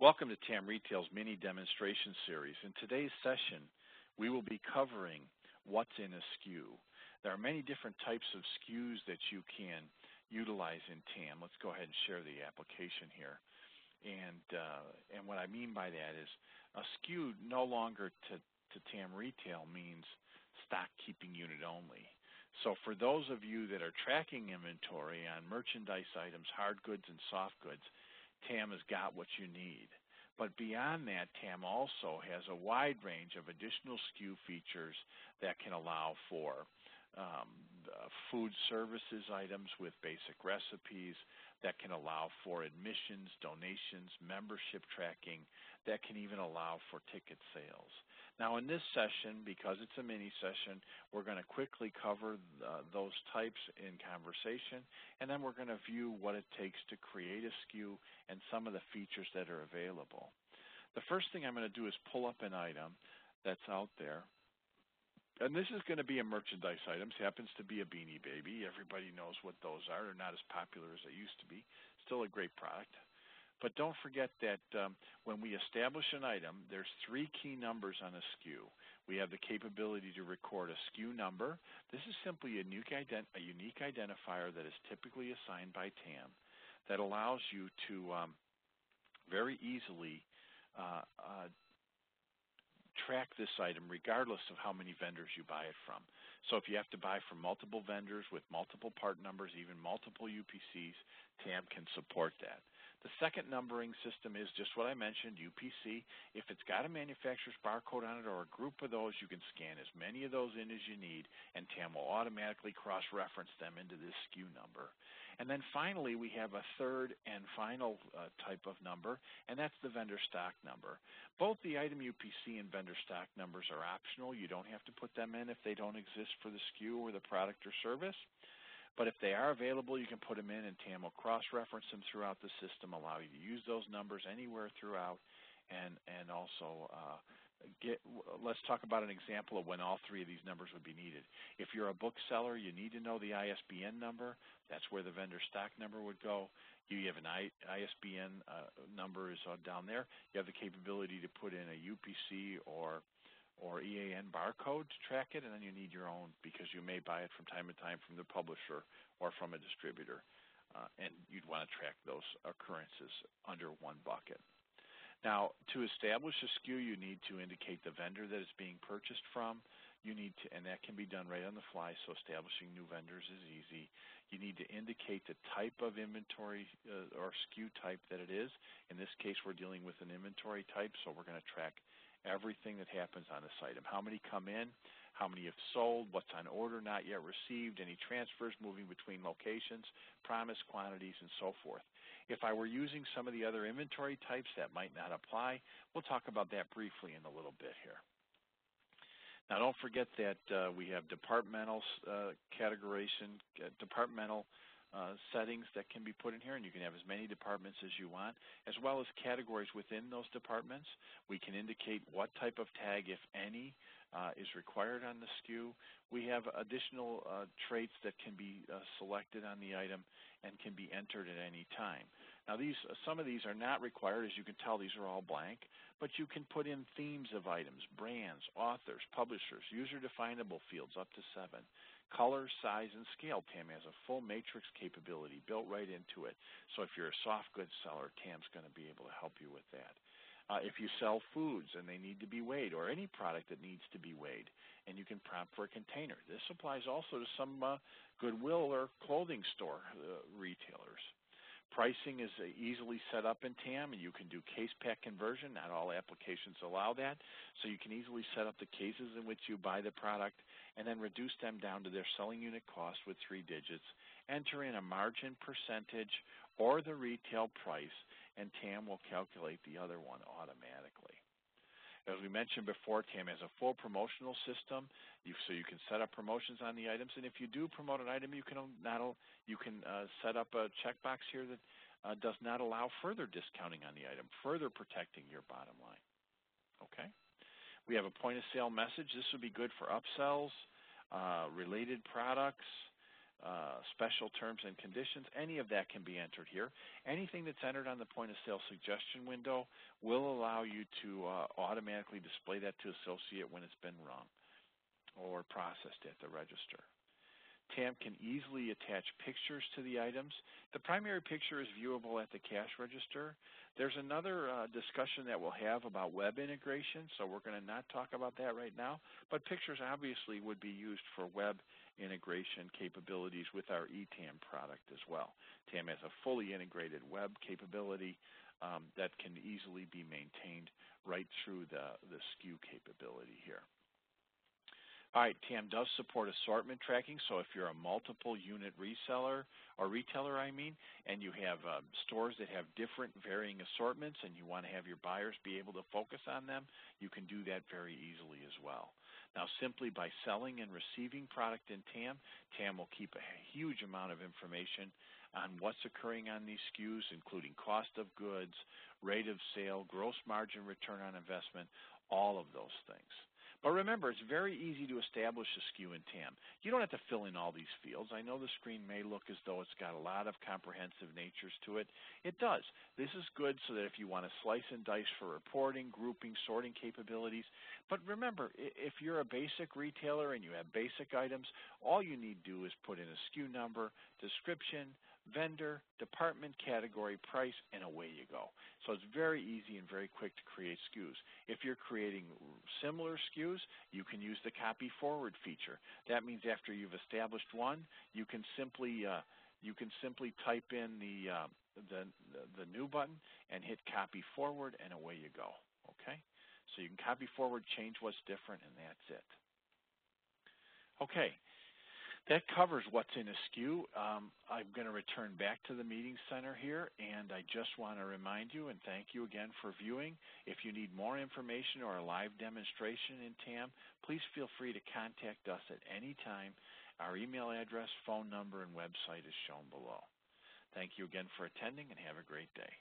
Welcome to TAM-Retail's mini demonstration series. In today's session, we will be covering what's in a SKU. There are many different types of SKUs that you can utilize in TAM. Let's go ahead and share the application here. And what I mean by that is a SKU no longer to TAM-Retail means stock keeping unit only. So for those of you that are tracking inventory on merchandise items, hard goods and soft goods, TAM has got what you need. But beyond that, TAM also has a wide range of additional SKU features that can allow for food services items with basic recipes, that can allow for admissions, donations, membership tracking, that can even allow for ticket sales. Now in this session, because it's a mini session, we're going to quickly cover those types in conversation, and then we're going to view what it takes to create a SKU and some of the features that are available. The first thing I'm going to do is pull up an item that's out there. And this is going to be a merchandise item. It happens to be a Beanie Baby. Everybody knows what those are. They're not as popular as they used to be. Still a great product. But don't forget that when we establish an item, there's 3 key numbers on a SKU. We have the capability to record a SKU number. This is simply a unique identifier that is typically assigned by TAM that allows you to very easily track this item regardless of how many vendors you buy it from. So if you have to buy from multiple vendors with multiple part numbers, even multiple UPCs, TAM can support that. The second numbering system is just what I mentioned, UPC. If it's got a manufacturer's barcode on it or a group of those, you can scan as many of those in as you need, and TAM will automatically cross-reference them into this SKU number. And then finally, we have a third and final type of number, and that's the vendor stock number. Both the item UPC and vendor stock numbers are optional. You don't have to put them in if they don't exist for the SKU or the product or service. But if they are available, you can put them in, and TAM will cross-reference them throughout the system, allow you to use those numbers anywhere throughout, and also let's talk about an example of when all 3 of these numbers would be needed. If you're a bookseller, you need to know the ISBN number. That's where the vendor stock number would go. You have an ISBN number is down there. You have the capability to put in a UPC or EAN barcode to track it, and then you need your own because you may buy it from time to time from the publisher or from a distributor, and you'd want to track those occurrences under one bucket. Now, to establish a SKU, you need to indicate the vendor that it's being purchased from. You need to, and that can be done right on the fly, so establishing new vendors is easy. You need to indicate the type of inventory or SKU type that it is. In this case, we're dealing with an inventory type, so we're going to track everything that happens on this item. How many come in, how many have sold, what's on order not yet received, any transfers moving between locations, promised quantities, and so forth. If I were using some of the other inventory types, that might not apply. We'll talk about that briefly in a little bit here. Now, don't forget that we have departmental departmental settings that can be put in here, and you can have as many departments as you want, as well as categories within those departments. We can indicate what type of tag, if any, is required on the SKU. We have additional traits that can be selected on the item and can be entered at any time. Now, some of these are not required. As you can tell, these are all blank, but you can put in themes of items, brands, authors, publishers, user-definable fields up to 7. Color, size, and scale. TAM has a full matrix capability built right into it. So if you're a soft goods seller, TAM's going to be able to help you with that. If you sell foods and they need to be weighed, or any product that needs to be weighed, and you can prompt for a container. This applies also to some Goodwill or clothing store retailers. Pricing is easily set up in TAM, and you can do case pack conversion. Not all applications allow that, so you can easily set up the cases in which you buy the product and then reduce them down to their selling unit cost with 3 digits. Enter in a margin percentage or the retail price, and TAM will calculate the other one automatically. As we mentioned before, TAM has a full promotional system, so you can set up promotions on the items. And if you do promote an item, you can set up a checkbox here that does not allow further discounting on the item, further protecting your bottom line. Okay. We have a point-of-sale message. This would be good for upsells, related products, special terms and conditions, any of that can be entered here. Anything that's entered on the point of sale suggestion window will allow you to automatically display that to associate when it's been rung or processed at the register. TAM can easily attach pictures to the items. The primary picture is viewable at the cash register. There's another discussion that we'll have about web integration, so we're going to not talk about that right now, but pictures obviously would be used for web integration capabilities with our eTAM product as well. TAM has a fully integrated web capability that can easily be maintained right through the SKU capability here. All right, TAM does support assortment tracking, so if you're a multiple unit reseller or retailer, and you have stores that have different varying assortments and you want to have your buyers be able to focus on them, you can do that very easily as well. Now, simply by selling and receiving product in TAM, TAM will keep a huge amount of information on what's occurring on these SKUs, including cost of goods, rate of sale, gross margin, return on investment, all of those things. But remember, it's very easy to establish a SKU in TAM. You don't have to fill in all these fields. I know the screen may look as though it's got a lot of comprehensive natures to it. It does. This is good so that if you want to slice and dice for reporting, grouping, sorting capabilities. But remember, if you're a basic retailer and you have basic items, all you need to do is put in a SKU number, description, vendor, department, category, price, and away you go. So it's very easy and very quick to create SKUs. If you're creating similar SKUs, you can use the copy forward feature. That means after you've established one, you can simply type in the new button and hit copy forward, and away you go. Okay? So you can copy forward, change what's different, and that's it. Okay. That covers what's in a SKU. I'm going to return back to the meeting center here, and I just want to remind you and thank you again for viewing. If you need more information or a live demonstration in TAM, please feel free to contact us at any time. Our email address, phone number, and website is shown below. Thank you again for attending, and have a great day.